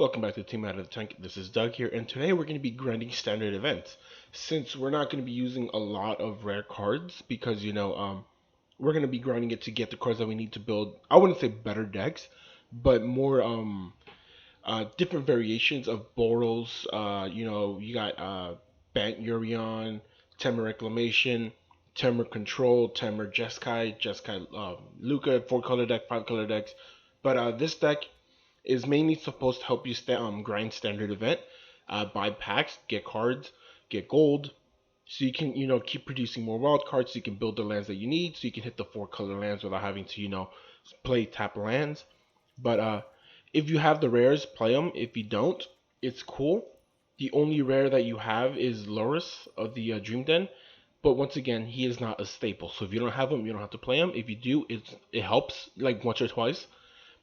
Welcome back to Team Out of the Tank. This is Doug here, and today we're going to be grinding standard events. Since we're not going to be using a lot of rare cards, because we're going to be grinding it to get the cards that we need to build. I wouldn't say better decks, but more different variations of Boros. You got Bank Urion, Temur Reclamation, Temur Control, Temur Jeskai, Luca, 4 color deck, 5 color decks. But this deck is mainly supposed to help you grind standard event, buy packs, get cards, get gold, so you can keep producing more wild cards, so you can build the lands that you need, so you can hit the 4 color lands without having to play tap lands. But if you have the rares, play them. If you don't, it's cool. The only rare that you have is Loris of the Dream Den, but once again, he is not a staple. So if you don't have him, you don't have to play him. If you do, it helps like once or twice.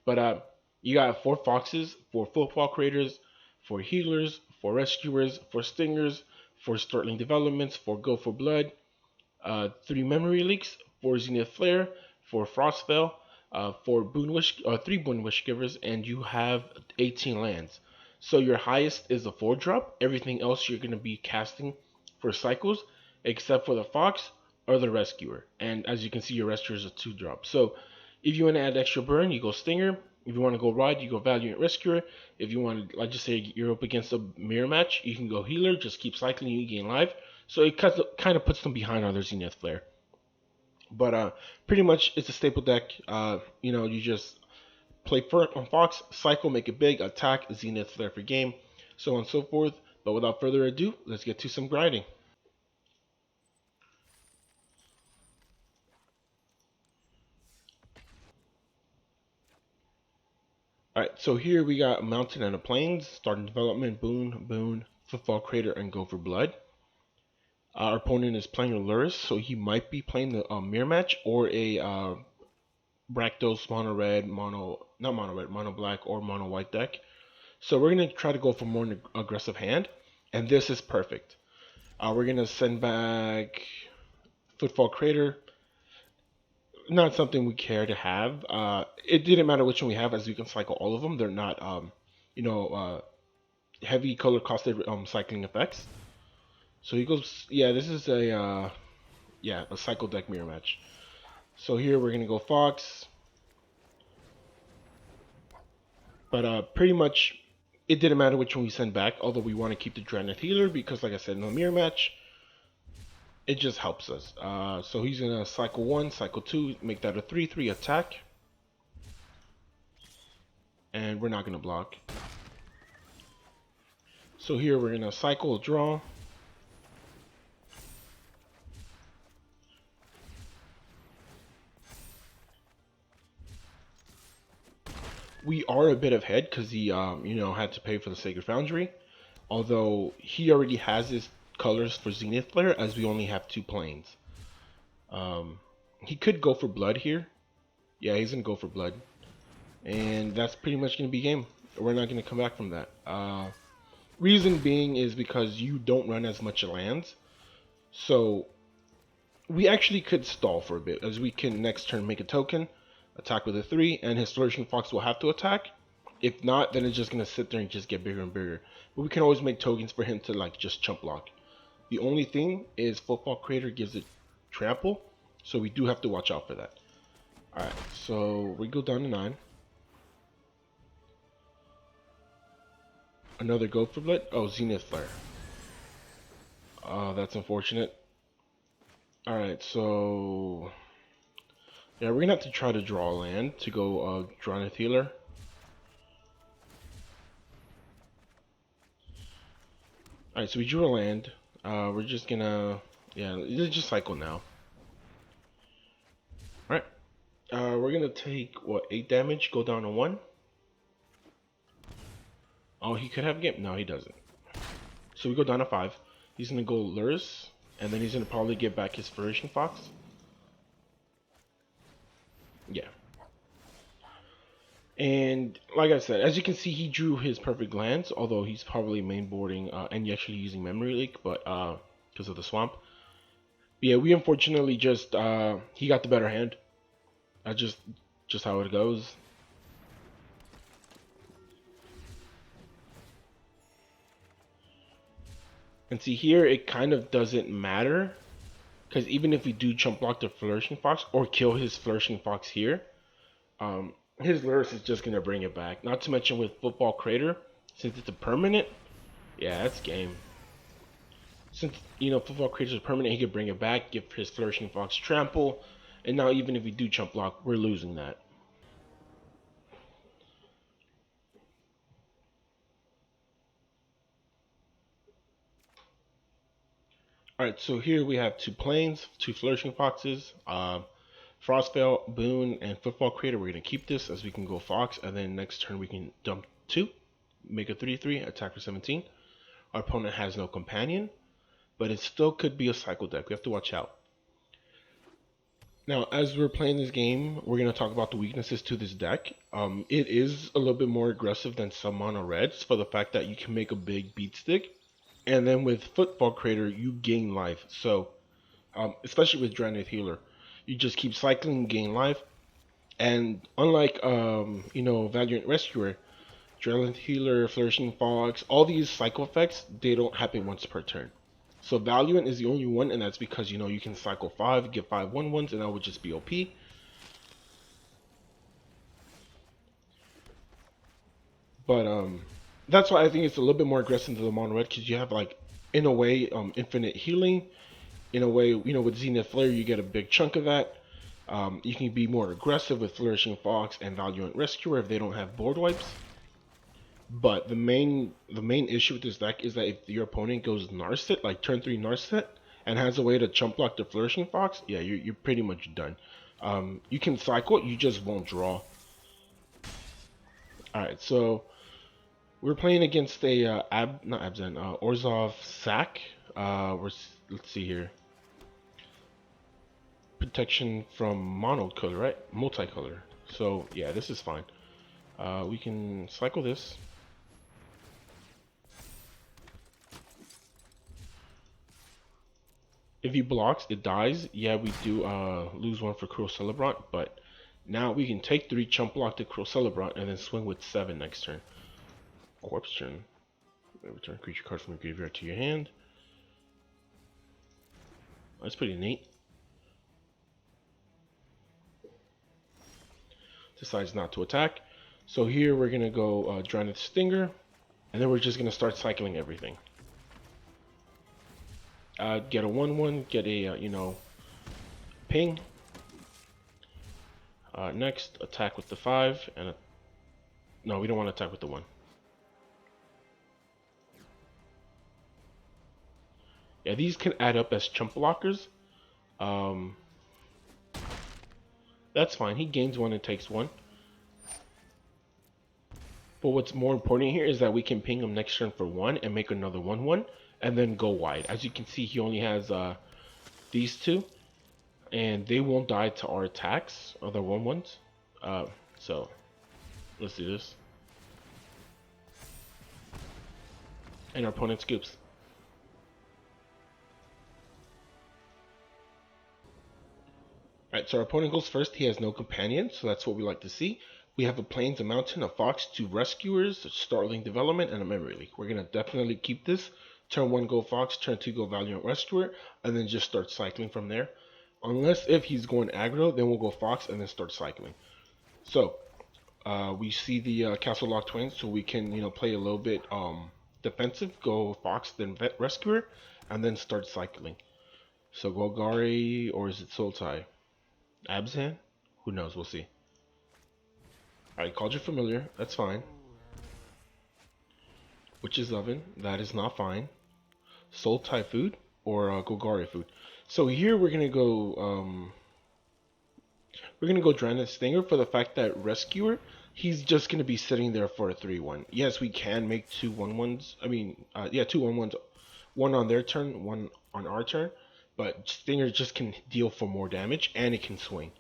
But you got 4 foxes, 4 football creators, 4 healers, 4 rescuers, 4 stingers, 4 startling developments, 4 go for blood, 3 memory leaks, 4 zenith flare, 4 frostveil, 3 boon wish givers, and you have 18 lands. So your highest is a 4 drop. Everything else you're gonna be casting for cycles, except for the fox or the rescuer. And as you can see, your rescuer is a 2 drop. So if you want to add extra burn, you go Stinger. If you want to go Ride, you go Valiant Rescuer. If you want to, like just say you're up against a mirror match, you can go Healer, just keep cycling, you gain life. So it kind of puts them behind on their Zenith Flare. But pretty much it's a staple deck. You just play first on Fox, cycle, make it big, attack, Zenith Flare for game, so on and so forth. But without further ado, let's get to some grinding. Alright, so here we got a mountain and a plains, starting development, boon, football creator, and go for blood. Our opponent is playing a Luris, so he might be playing the mirror match or a Rakdos mono black, or mono white deck. So we're gonna try to go for more an aggressive hand, and this is perfect. We're gonna send back football creator. Not something we care to have. It didn't matter which one we have, as we can cycle all of them. They're not, heavy color costed cycling effects. So he goes, yeah, this is a cycle deck mirror match. So here we're gonna go Fox, but pretty much it didn't matter which one we send back. Although we want to keep the Dreadnought Healer because, like I said, no mirror match. It just helps us. So he's gonna cycle 1, cycle 2, make that a 3/3 attack, and we're not gonna block. So here we're gonna cycle, draw. We are a bit ahead because he, had to pay for the Sacred Foundry. Although he already has his colors for Zenith Flare, as we only have 2 planes. He could go for blood here. Yeah, he's gonna go for blood, and that's pretty much gonna be game. We're not gonna come back from that. Reason being is because you don't run as much lands, so we actually could stall for a bit, as we can next turn make a token, attack with a 3, and his Flourishing Fox will have to attack. If not, then it's just gonna sit there and just get bigger and bigger. But we can always make tokens for him to just chump block. The only thing is football creator gives it trample, so we do have to watch out for that. Alright, so we go down to 9. Another go for blood. Oh, Zenith Flare. Oh, that's unfortunate. Alright, so yeah, we're gonna have to try to draw a land to go Dreadnought Healer. Alright, so we drew a land. We're just gonna, let's just cycle now. Alright, we're gonna take, 8 damage, go down to 1. Oh, he could have game. No, he doesn't. So we go down to 5. He's gonna go Luris, and then he's gonna probably get back his Flourishing Fox. Yeah. And like I said, as you can see, he drew his perfect lands, although he's probably mainboarding and actually using memory leak, but because of the swamp. But yeah, we unfortunately just he got the better hand. That's just how it goes. And see here, it kind of doesn't matter because even if we do chump block the Flourishing Fox or kill his Flourishing Fox here, his Lurus is just gonna bring it back. Not to mention with Football Crater, since it's a permanent, yeah, that's game. Since Football Crater is permanent, he could bring it back, give his Flourishing Fox trample, and now even if we do chump block, we're losing that. Alright, so here we have two planes, two Flourishing Foxes, Frostveil, Boon, and Football Crater. We're going to keep this as we can go Fox, and then next turn we can dump 2, make a 3/3, attack for 17. Our opponent has no companion, but it still could be a cycle deck. We have to watch out. Now, as we're playing this game, we're going to talk about the weaknesses to this deck. It is a little bit more aggressive than some mono reds for the fact that you can make a big beat stick. And then with Football Crater, you gain life. So, especially with Dreadnought Healer, you just keep cycling, gain life. And unlike, Valiant Rescuer, Dreadnought Healer, Flourishing Fox, all these cycle effects, they don't happen once per turn. So Valiant is the only one, and that's because, you can cycle 5, get 5 1/1s, and that would just be OP. But, that's why I think it's a little bit more aggressive than the Mono Red, because you have, like, in a way, infinite healing. In a way, with Zenith Flare, you get a big chunk of that. You can be more aggressive with Flourishing Fox and Valiant Rescuer if they don't have board wipes. But the main issue with this deck is that if your opponent goes Narset, like turn 3 Narset, and has a way to chump block the Flourishing Fox, yeah, you're pretty much done. You can cycle, you just won't draw. Alright, so we're playing against a not Abzan, Orzhov Sack. Let's see here. Protection from monocolor, right? Multicolor. So yeah, this is fine. We can cycle this. If he blocks, it dies. Yeah, we do lose 1 for Cruel Celebrant, but now we can take 3, chump block the Cruel Celebrant, and then swing with 7 next turn. Corpse turn. Return a creature card from your graveyard to your hand. That's pretty neat. Decides not to attack. So here we're going to go Dryneth Stinger, and then we're just going to start cycling everything. Get a 1/1, get a, ping. Next, attack with the 5, and no, we don't want to attack with the 1. Yeah, these can add up as chump blockers. That's fine. He gains 1 and takes 1. But what's more important here is that we can ping him next turn for 1 and make another 1/1 and then go wide. As you can see, he only has these 2, and they won't die to our attacks, other 1/1s. So let's do this. And our opponent scoops. Alright, so our opponent goes first. He has no companion, so that's what we like to see. We have a Plains, a Mountain, a Fox, 2 Rescuers, a Starling Development, and a Memory Leak. We're going to definitely keep this. Turn 1 go Fox, turn 2 go Valiant Rescuer, and then just start cycling from there. Unless if he's going aggro, then we'll go Fox and then start cycling. So, we see the Castle Lock Twins, so we can, play a little bit defensive, go Fox, then Rescuer, and then start cycling. So Golgari, or is it Sultai? Abzan? Who knows, we'll see. Alright, called you familiar, that's fine. Witch's Oven, that is not fine. Sultai food, or Golgari food. So here we're gonna go Dryneth Stinger for the fact that Rescuer, he's just gonna be sitting there for a 3/1. Yes, we can make 2 1/1s. I mean, 2 1/1s. 1 on their turn, 1 on our turn. But Stinger just can deal for more damage, and it can swing.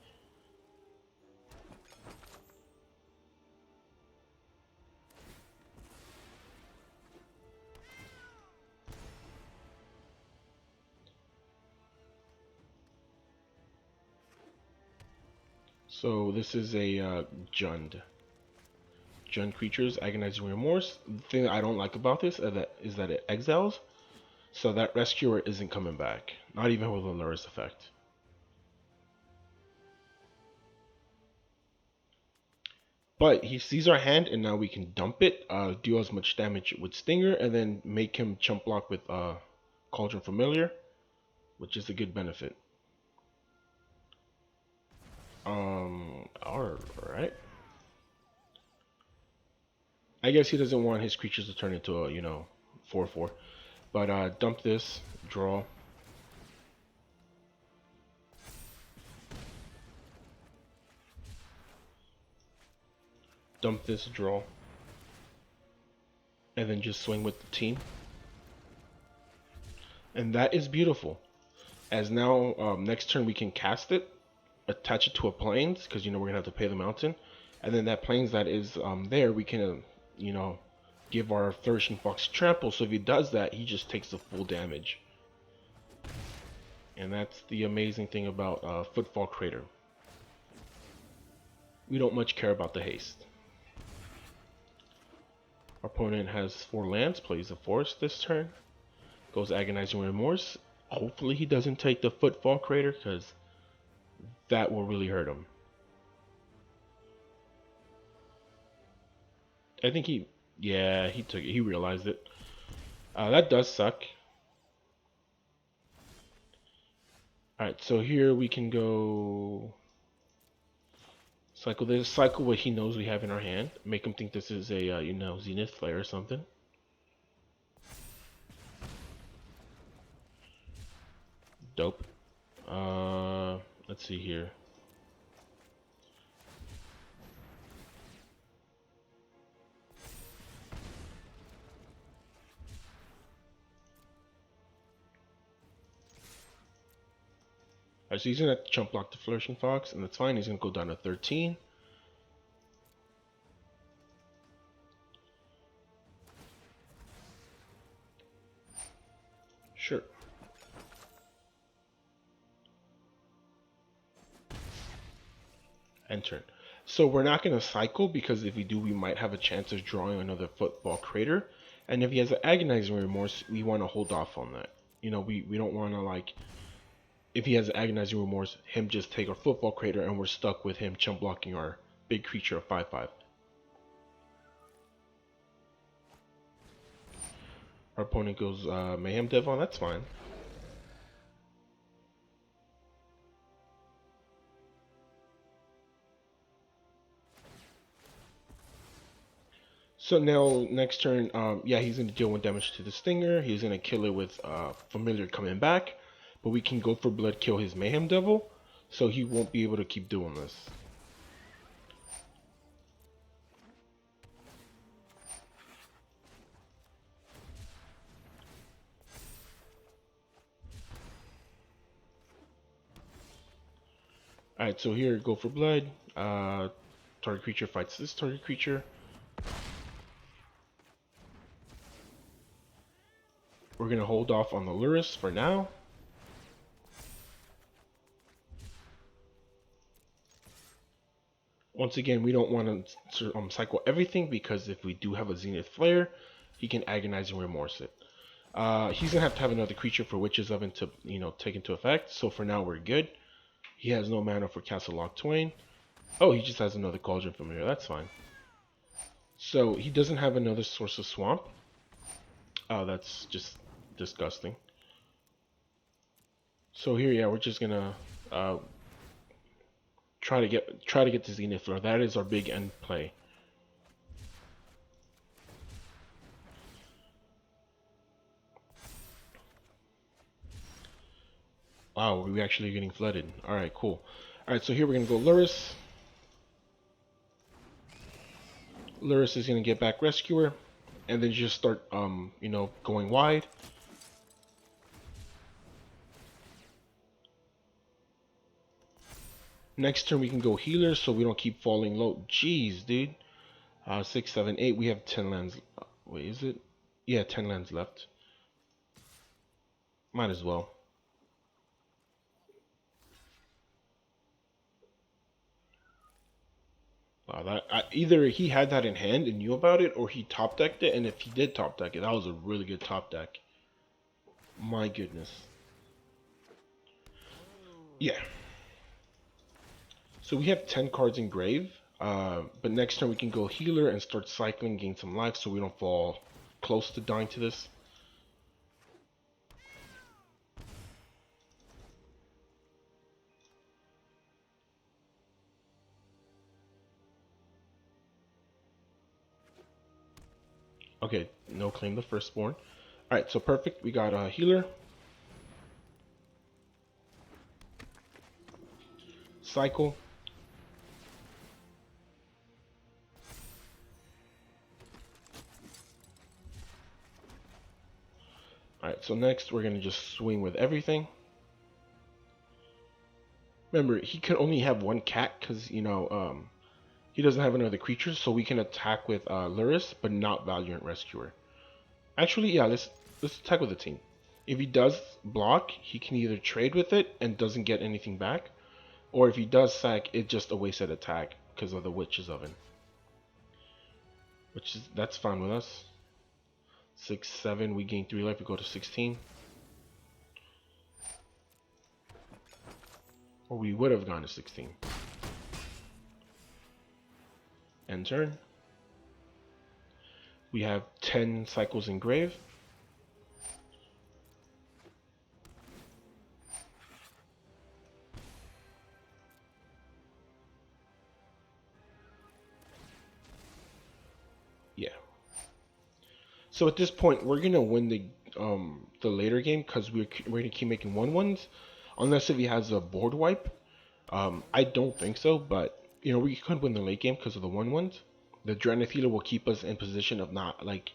So this is a Jund. Jund creatures, Agonizing Remorse. The thing that I don't like about this is that it exiles. So that Rescuer isn't coming back. Not even with a Luris effect. But he sees our hand, and now we can dump it, do as much damage with Stinger, and then make him chump block with Cauldron Familiar, which is a good benefit. Alright. I guess he doesn't want his creatures to turn into a, 4/4. But dump this, draw. Dump this, draw. And then just swing with the team. And that is beautiful. As now, next turn we can cast it, attach it to a plains, because we're gonna have to pay the mountain, and then that plains that is there, we can give our Flourishing Fox trample. So if he does that, he just takes the full damage. And that's the amazing thing about Footfall Crater. We don't much care about the haste. Our opponent has 4 lands, plays a forest this turn, goes Agonizing Remorse. Hopefully he doesn't take the Footfall Crater, because that will really hurt him. I think he took it. He realized it. That does suck. Alright, so here we can go cycle this, cycle what he knows we have in our hand, make him think this is a, Zenith Flare or something. Dope. Let's see here. Alright, so he's gonna chump block the Flourishing Fox, and that's fine. He's gonna go down to 13. Sure. End turn. So we're not gonna cycle, because if we do, we might have a chance of drawing another Football Crater. And if he has an Agonizing Remorse, we want to hold off on that. We don't want to, like, if he has Agonizing Remorse, him just take our Football Crater, and we're stuck with him chump blocking our big creature of 5/5. Our opponent goes Mayhem Devon, that's fine. So now, next turn, he's going to deal 1 damage to the Stinger. He's going to kill it with Familiar coming back. But we can go for blood, kill his Mayhem Devil. So he won't be able to keep doing this. Alright, so here, go for blood. Target creature fights this target creature. We're going to hold off on the Luris for now. Once again, we don't want to cycle everything, because if we do have a Zenith Flare, he can Agonize and Remorse it. He's going to have another creature for Witch's Oven to, take into effect. So for now, we're good. He has no mana for Castle Lock Twain. Oh, he just has another Cauldron Familiar. That's fine. So he doesn't have another Source of Swamp. Oh, that's just disgusting. So here, we're just gonna try to get the Zenith Flare. That is our big end play. Wow, we're actually getting flooded. Alright, cool. Alright, so here we're gonna go Luris. Luris is gonna get back Rescuer, and then just start going wide. Next turn we can go Healer, so we don't keep falling low. Jeez, dude. 6, 7, 8. We have 10 lands. Wait, is it? Yeah, 10 lands left. Might as well. Wow, either he had that in hand and knew about it, or he top decked it. And if he did top deck it, that was a really good top deck. My goodness. Yeah. So we have 10 cards in grave. But next turn we can go healer and start cycling, gain some life so we don't fall close to dying to this. Okay, no claim the firstborn. Alright, so perfect. We got a healer. Cycle. Alright, so next we're going to just swing with everything. Remember, he can only have one cat because, you know, he doesn't have another creature, so we can attack with Luris, but not Valiant Rescuer. Actually, yeah, let's attack with the team. If he does block, he can either trade with it and doesn't get anything back, or if he does sack, it's just a wasted attack because of the Witch's Oven. That's fine with us. 6, 7, we gain 3 life, we go to 16. Or we would have gone to 16. End turn. We have 10 cycles in grave. Yeah. So at this point, we're gonna win the later game because we're gonna keep making 1/1s, unless if he has a board wipe. I don't think so, but you know we could win the late game because of the 1/1s. The Dreadnought Healer will keep us in position of not like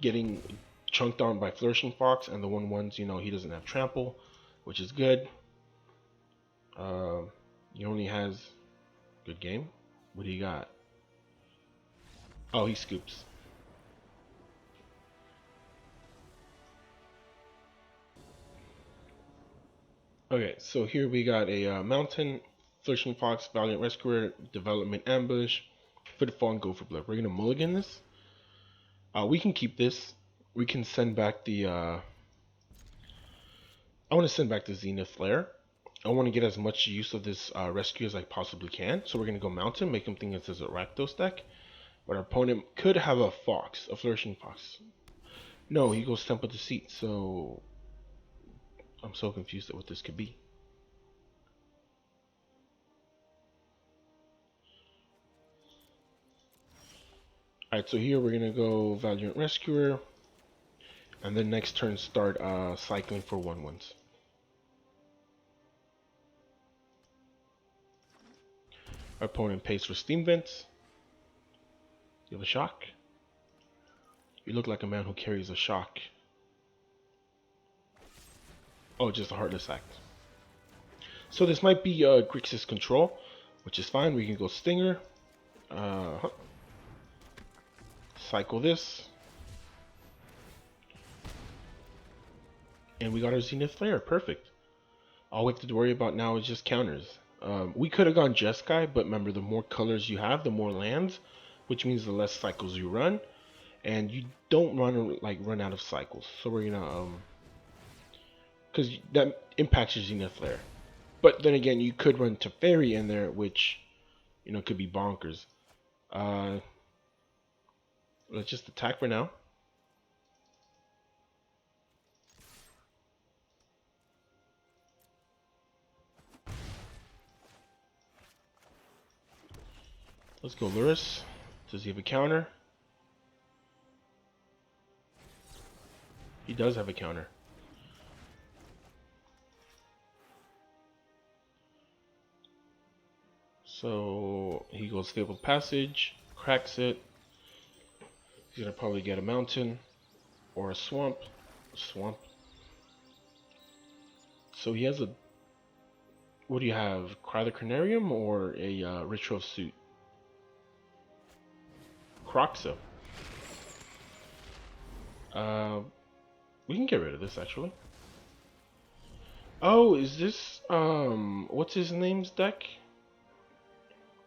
getting chunked on by Flourishing Fox, and the 1/1s, you know, he doesn't have trample, which is good. He only has good game. What do you got? Oh, he scoops. Okay, so here we got a Mountain, Flourishing Fox, Valiant Rescuer, Development Ambush, Footfall, and Go for Blood. We're gonna mulligan this. We can keep this. We can send back the. I want to send back the Zenith Lair. I want to get as much use of this rescue as I possibly can. So we're gonna go Mountain, make him think it's a Rakdos deck. But our opponent could have a Fox, a Flourishing Fox. No, he goes Temple Deceit. So I'm so confused at what this could be. Alright, so here we're gonna go Valiant Rescuer, and then next turn start cycling for 1/1s. Our opponent pays for Steam Vents. You have a shock? You look like a man who carries a shock. Oh, just a Heartless Act. So this might be Grixis control, which is fine. We can go Stinger. Cycle this. And we got our Zenith Flare. Perfect. All we have to worry about now is just counters. We could have gone Jeskai, but remember, the more colors you have, the more lands, which means the less cycles you run, and you don't run out of cycles. So we're gonna because that impacts your Zenith Flare. But then again, you could run Teferi in there, which you know could be bonkers. Let's just attack for now. Let's go Luris. Does he have a counter? He does have a counter. So he goes Fabled Passage, cracks it. He's gonna probably get a mountain or a swamp. So he has a. What do you have? Cry the Cranarium or a Ritual of Suit? Croxa. We can get rid of this actually. Oh, is this what's his name's deck?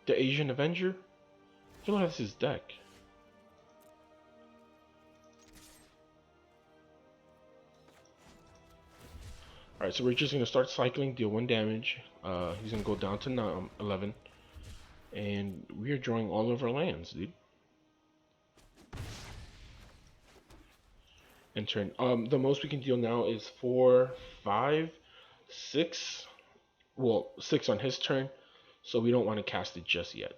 The Asian Avenger? I feel like that's his deck. Alright, so we're just gonna start cycling, deal 1 damage. He's gonna go down to 11. And we are drawing all of our lands, dude. And turn. The most we can deal now is 4, 5, 6. Well, 6 on his turn. So we don't want to cast it just yet.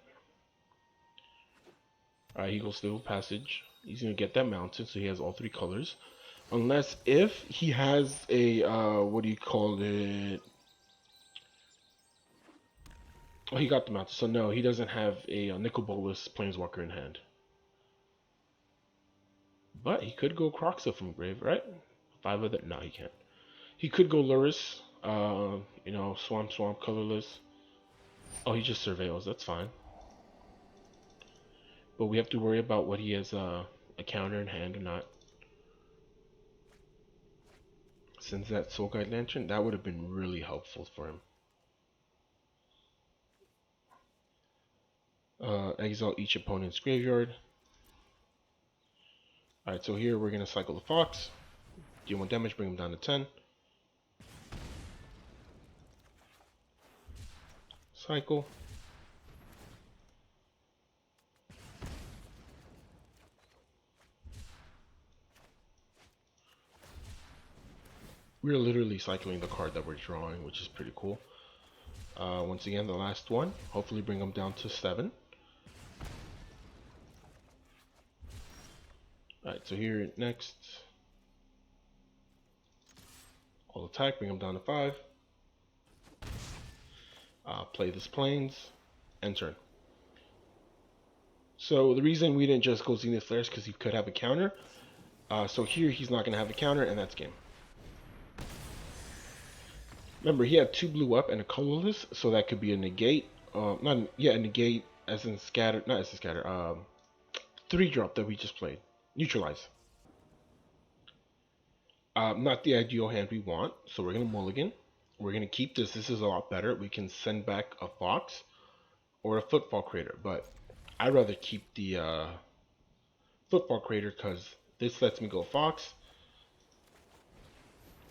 Alright, he goes through passage. He's gonna get that mountain, so he has all 3 colors. Unless if he has a what do you call it? Oh, he got the mountain. So no, he doesn't have a nickel bolus planeswalker in hand. But he could go Croxa from grave, right? 5 of that. No, he can't. He could go Luris. You know, Swamp, colorless. Oh, he just surveils. That's fine. But we have to worry about what he has a counter in hand or not. Since that Soul Guide Lantern, that would have been really helpful for him. Exile each opponent's graveyard. Alright, so here we're going to cycle the Fox. Deal 1 damage, bring him down to 10. Cycle. We're literally cycling the card that we're drawing, which is pretty cool. Once again, the last one. Hopefully bring him down to 7. Alright, so here next. All attack, bring him down to 5. Play this planes, and turn. So the reason we didn't just go Zenith Flare is because he could have a counter. So here he's not going to have a counter, and that's game. Remember, he had 2 blue up and a colorless, so that could be a negate. A negate as in scatter, not as in scatter. 3 drop that we just played. Neutralize. Not the ideal hand we want, so we're going to mulligan. We're going to keep this. This is a lot better. We can send back a Fox or a Footfall Crater, but I'd rather keep the Footfall Crater because this lets me go Fox.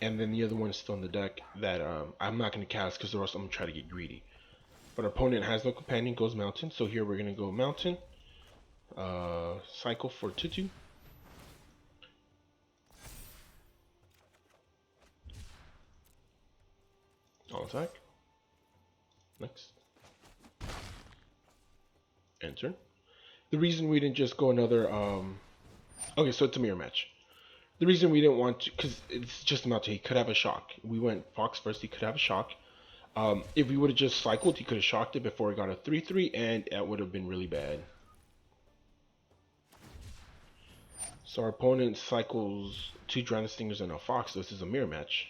And then the other one is still in the deck that I'm not going to cast because or else I'm going to try to get greedy. But our opponent has no companion, goes Mountain. So here we're going to go Mountain. Cycle for Tutu. All attack. Next. Enter. The reason we didn't just go another... Okay, so it's a mirror match. The reason we didn't want to... Because it's just a mountain. He could have a shock. We went Fox first. He could have a shock. If we would have just cycled, he could have shocked it before he got a 3-3, and that would have been really bad. So our opponent cycles 2 Drowning Stingers and a Fox. This is a mirror match.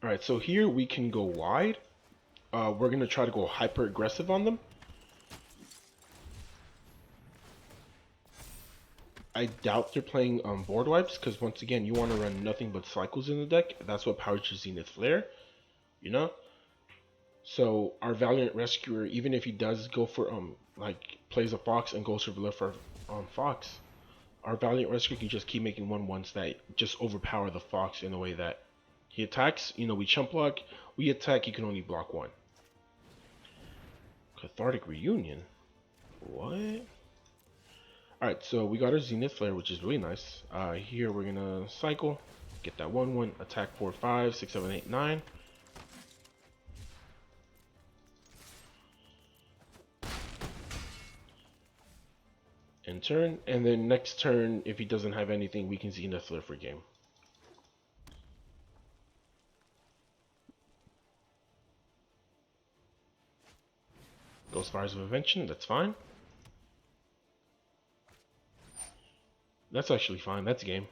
Alright, so here we can go wide. We're going to try to go hyper aggressive on them. I doubt they're playing board wipes because once again you want to run nothing but cycles in the deck. That's what powers your Zenith Flare, you know. So our Valiant Rescuer, even if he does go for like plays a Fox and goes for Fox, our Valiant Rescuer can just keep making 1/1s that just overpower the Fox in a way that he attacks. You know, we chump block, we attack, he can only block 1. Cathartic Reunion. What? Alright, so we got our Zenith Flare, which is really nice. Here we're gonna cycle, get that 1/1, attack 4, 5, 6, 7, 8, 9. And turn, and then next turn, if he doesn't have anything, we can Zenith Flare for game. Ghost Fires of Invention, that's fine. That's actually fine, that's game.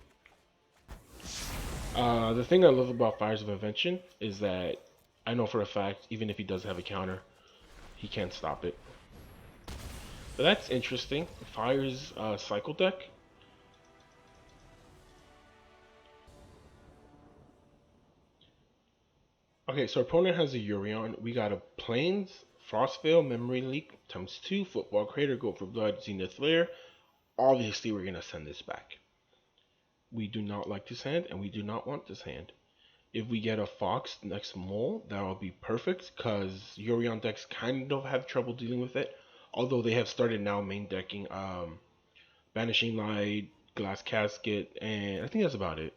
The thing I love about Fires of Invention is that I know for a fact, even if he does have a counter, he can't stop it. But that's interesting. Fire's cycle deck. Okay, so our opponent has a Urion. We got a Plains, Frostveil, Memory Leak, ×2, Football Crater, Go for Blood, Zenith Lair, Obviously, we're going to send this back. We do not like this hand, and we do not want this hand. If we get a Fox next Mole, that'll be perfect, because Yorion decks kind of have trouble dealing with it. Although they have started now main decking Vanishing Light, Glass Casket, and I think that's about it.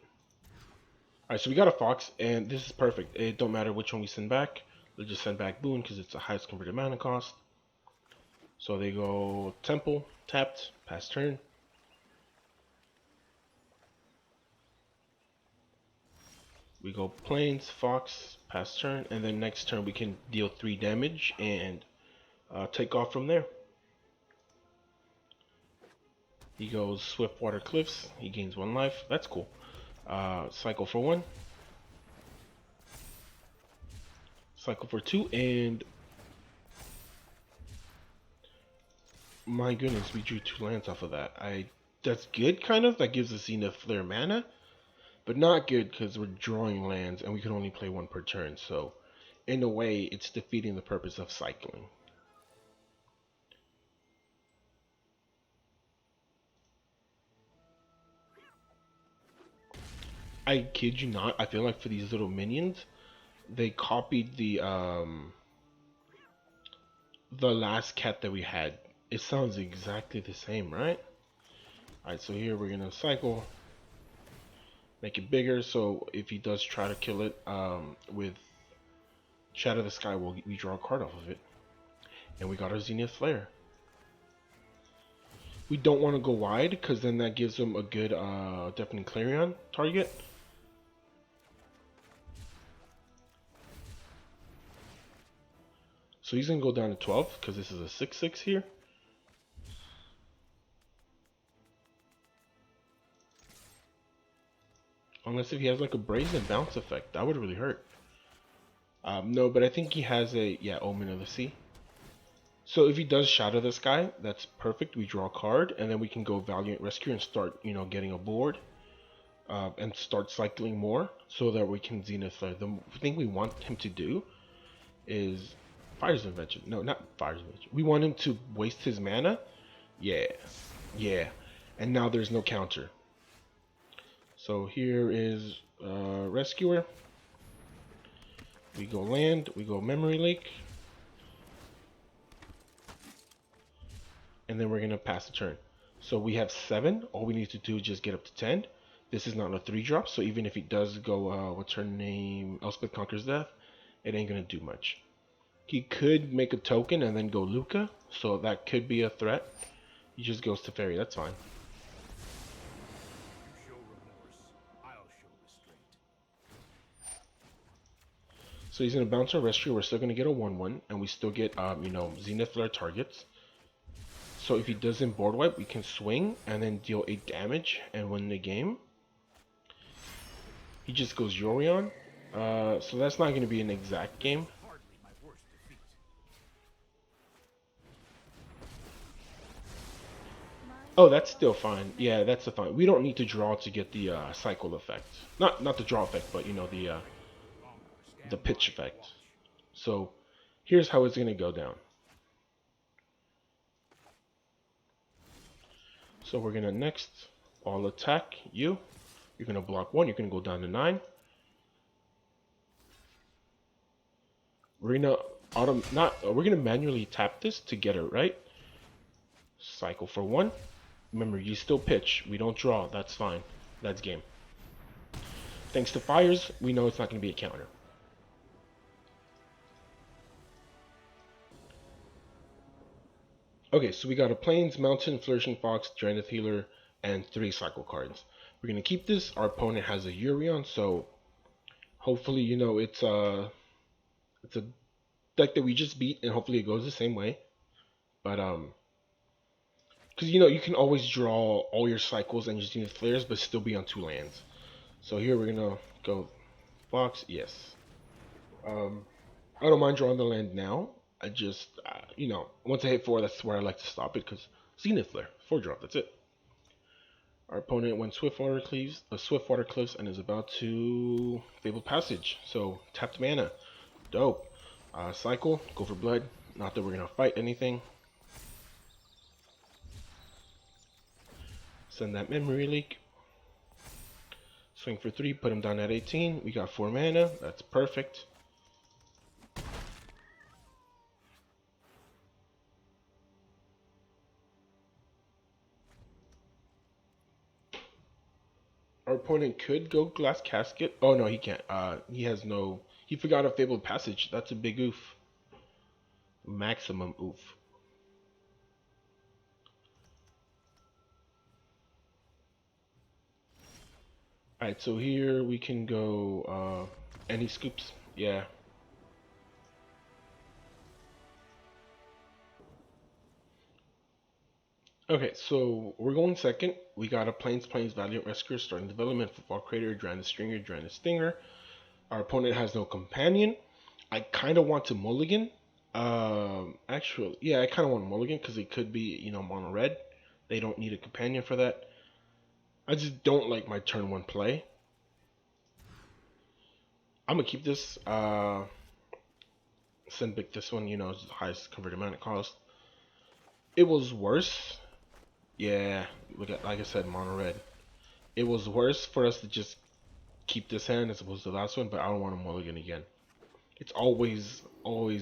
Alright, so we got a Fox, and this is perfect. It don't matter which one we send back. They'll just send back Boon, because it's the highest converted mana cost. So they go Temple, tapped, pass turn. We go Plains, Fox, pass turn, and then next turn we can deal 3 damage and take off from there. He goes Swiftwater Cliffs, he gains 1 life, that's cool. Cycle for 1. Cycle for 2, and my goodness, we drew 2 lands off of that. That's good, kind of. That gives us enough Flare mana, but not good because we're drawing lands and we can only play 1 per turn. So, in a way, it's defeating the purpose of cycling. I kid you not. I feel like for these little minions, they copied the last cat that we had. It sounds exactly the same, right? Alright, so here we're gonna cycle, make it bigger, so if he does try to kill it with Shadow the Sky, we draw a card off of it. And we got our Zenith Flare. We don't want to go wide, because then that gives him a good Deafening Clarion target. So he's going to go down to 12, because this is a 6/6 here. Unless if he has like a Brazen Bounce effect, that would really hurt. No, but I think he has a, yeah, Omen of the Sea. So if he does Shadow the Sky, that's perfect. We draw a card, and then we can go Valiant Rescue and start, you know, getting a board. And start cycling more, so that we can Zenith Flare. The thing we want him to do is Fire's Invention. No, not Fire's Invention. We want him to waste his mana. Yeah. Yeah. And now there's no counter. So here is Rescuer. We go land. We go Memory Lake. And then we're going to pass the turn. So we have 7. All we need to do is just get up to 10. This is not a 3-drop, so even if he does go, what's her name, Elspeth Conquers Death, it ain't gonna do much. He could make a token and then go Luca, so that could be a threat. He just goes to Fairy, that's fine. So he's gonna bounce our Rescue, we're still gonna get a 1/1, and we still get, you know, Zenith Flare targets. So if he doesn't board wipe, we can swing and then deal 8 damage and win the game. He just goes Yorion, so that's not going to be an exact game. Oh, that's still fine. Yeah, that's a fine. We don't need to draw to get the cycle effect. Not the draw effect, but you know the pitch effect. So here's how it's going to go down. So we're going to next all attack you. You're going to block 1. You're going to go down to 9. We're going to manually tap this to get it right. Cycle for 1. Remember, you still pitch. We don't draw. That's fine. That's game. Thanks to fires, we know it's not going to be a counter. Okay, so we got a Plains, Mountain, Flourishing Fox, Draenith Healer, and 3 cycle cards. We're going to keep this. Our opponent has a Yorion, so hopefully, you know, it's a deck that we just beat, and hopefully it goes the same way. But, because, you know, you can always draw all your cycles and just use flares, but still be on 2 lands. So here we're going to go Fox, yes. I don't mind drawing the land now. I just, you know, once I hit 4, that's where I like to stop it, because Zenith Flare, 4-drop, that's it. Our opponent went Swiftwater Cliffs and is about to Fabled Passage. So, tapped mana. Dope. Cycle, go for blood. Not that we're going to fight anything. Send that memory leak. Swing for 3, put him down at 18. We got 4 mana. That's perfect. Our opponent could go Glass Casket. Oh no, he can't. He has no. He forgot a Fabled Passage. That's a big oof. Maximum oof. Alright, so here we can go any scoops. Yeah. Okay, so we're going second. We got a Plains Valiant Rescuer starting development, Football Crater, Drana Stringer, Drana Stinger. Our opponent has no companion. I kind of want to mulligan. Actually, yeah, I kind of want to mulligan because it could be, mono red. They don't need a companion for that. I just don't like my turn 1 play. I'm gonna keep this. Send back this one, it's the highest converted mana cost. It was worse. Yeah, like I said, mono red. It was worse for us to just keep this hand as opposed to the last one, but I don't want to mulligan again. It's always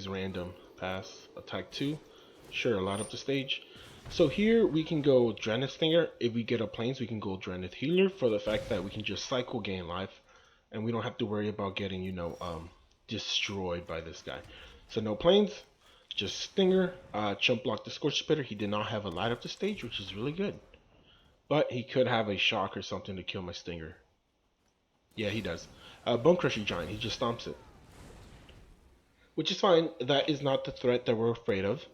random. Pass, attack 2. Sure, light up the stage. So here we can go Dranith Stinger. If we get a Plains, we can go Dranith Healer for the fact that we can just cycle gain life, and we don't have to worry about getting, destroyed by this guy. So no Plains, just Stinger. Chump block the Scorch Spitter. He did not have a light up the stage, which is really good. But he could have a shock or something to kill my Stinger. Yeah, he does. Bone Crushing Giant, he just stomps it. Which is fine. That is not the threat that we're afraid of.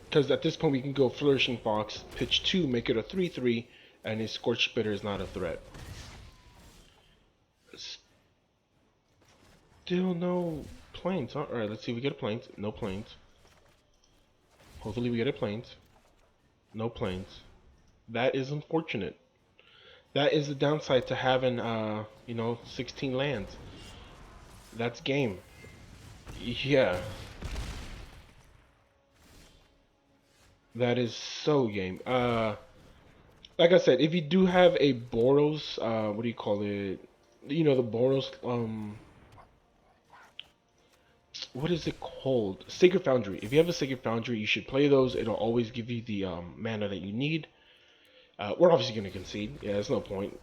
Because at this point we can go Flourishing Fox, pitch 2, make it a 3/3, and his Scorch Spitter is not a threat. Still no Plains, huh? Alright, let's see if we get a Plains. No Plains. Hopefully we get a Plains. No Plains. That is unfortunate. That is the downside to having, 16 lands. That's game. Yeah. That is so game. Like I said, if you do have a Boros, what do you call it? The Boros, what is it called? Sacred Foundry. If you have a Sacred Foundry, you should play those. It'll always give you the mana that you need. We're obviously going to concede. Yeah, there's no point.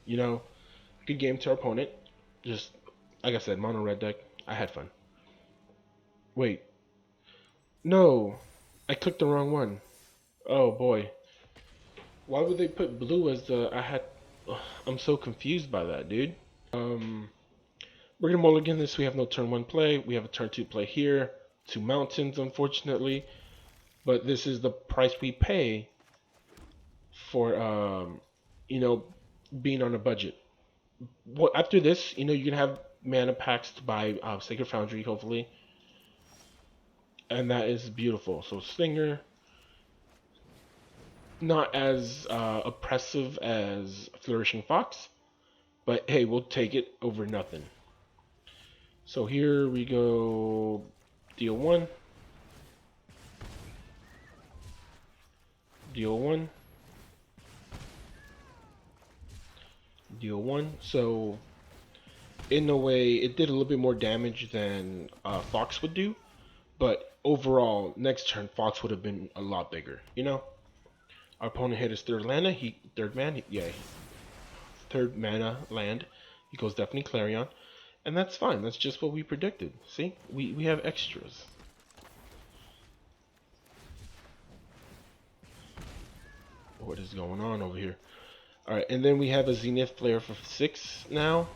Good game to our opponent. Just, like I said, mono red deck. I had fun. Wait. No. I clicked the wrong one. Oh, boy. Why would they put blue as the... I'm so confused by that, dude. We're going to mulligan this. We have no turn 1 play. We have a turn 2 play here. 2 mountains, unfortunately. But this is the price we pay for, being on a budget. Well, after this, you can have mana packs to buy Sacred Foundry, hopefully. And that is beautiful. So Stinger, not as oppressive as Flourishing Fox, but hey, we'll take it over nothing. So here we go, deal 1. Deal 1. Deal 1. So in a way, it did a little bit more damage than Fox would do, but overall, next turn Fox would have been a lot bigger. Our opponent hit his third mana. Third mana land. He goes Deafening Clarion, and that's fine. That's just what we predicted. See, we have extras. What is going on over here? Alright, and then we have a Zenith Flare for 6 now.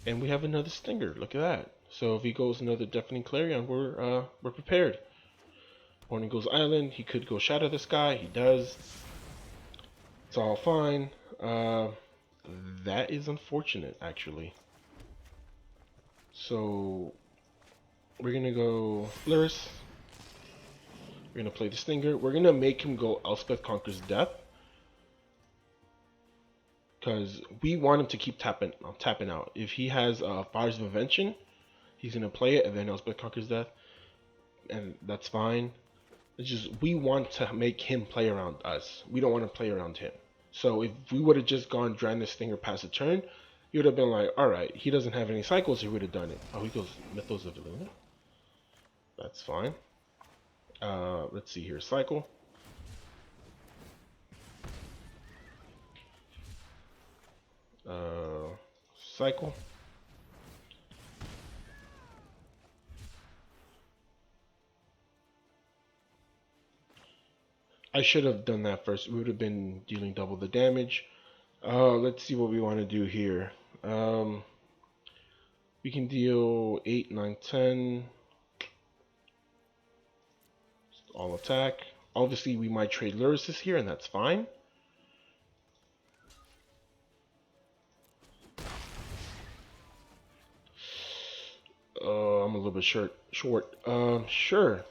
And we have another Stinger. Look at that. So if he goes another Deafening Clarion, we're prepared. Opponent goes Island. He could go Shadow the Sky. He does. It's all fine. That is unfortunate, actually. So we're gonna go Lyris. We're gonna play the Stinger. We're gonna make him go Elspeth Conquers Death, because we want him to keep tapping out. If he has Fires of Invention, he's gonna play it, and then Elspeth Conquers Death, and that's fine. It's just we want to make him play around us. We don't want to play around him. So if we would have just gone Dragon Stinger past a turn, you would have been like, alright, he doesn't have any cycles, he would have done it. Oh, he goes Mythos of Illumina. That's fine. Let's see here. Cycle. Cycle. I should have done that first. We would have been dealing double the damage. Let's see what we want to do here. We can deal 8, 9, 10. All attack. Obviously, we might trade Lyrisis here, and that's fine. I'm a little bit short. Sure.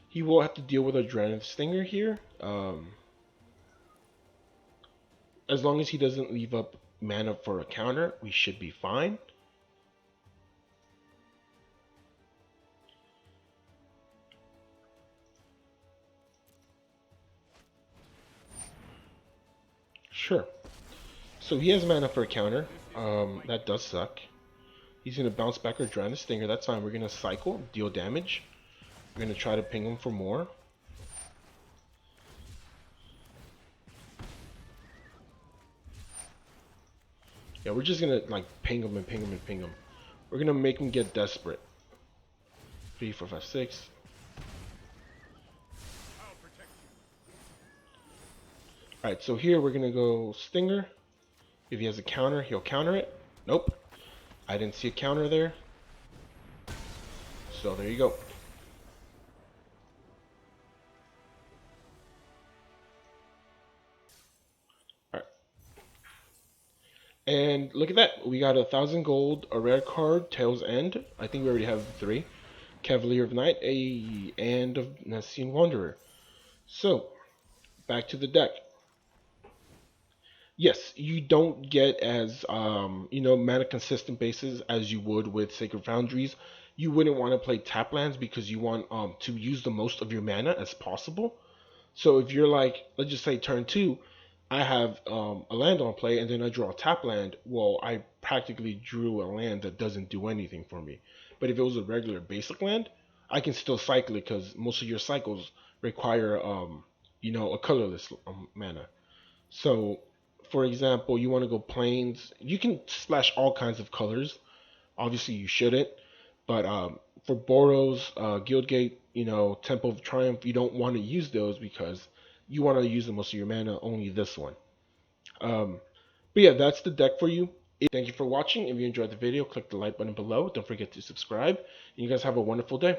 He will have to deal with a Dragon Stinger here. As long as he doesn't leave up mana for a counter, we should be fine. Sure. So he has mana for a counter. That does suck. He's going to bounce back our Dragon Stinger. That's fine. We're going to cycle, deal damage. We're going to try to ping him for more. Yeah, we're just going to like ping him and ping him and ping him. We're going to make him get desperate. 3, 4, 5, 6. Alright, so here we're going to go Stinger. If he has a counter, he'll counter it. Nope. I didn't see a counter there. So there you go. Alright. And look at that. We got 1,000 gold, a rare card, Tail's End. I think we already have 3. Cavalier of Night, and of Nessian Wanderer. So, back to the deck. Yes, you don't get as mana consistent bases as you would with Sacred Foundries. You wouldn't want to play tap lands because you want to use the most of your mana as possible. So if you're like, let's just say turn 2, I have a land on play and then I draw a tap land. Well, I practically drew a land that doesn't do anything for me. But if it was a regular basic land, I can still cycle it because most of your cycles require a colorless mana. So, for example, you want to go plains. You can splash all kinds of colors. Obviously, you shouldn't. But for Boros, Guildgate, Temple of Triumph, you don't want to use those because you want to use the most of your mana, only this one. But yeah, that's the deck for you. Thank you for watching. If you enjoyed the video, click the like button below. Don't forget to subscribe. And you guys have a wonderful day.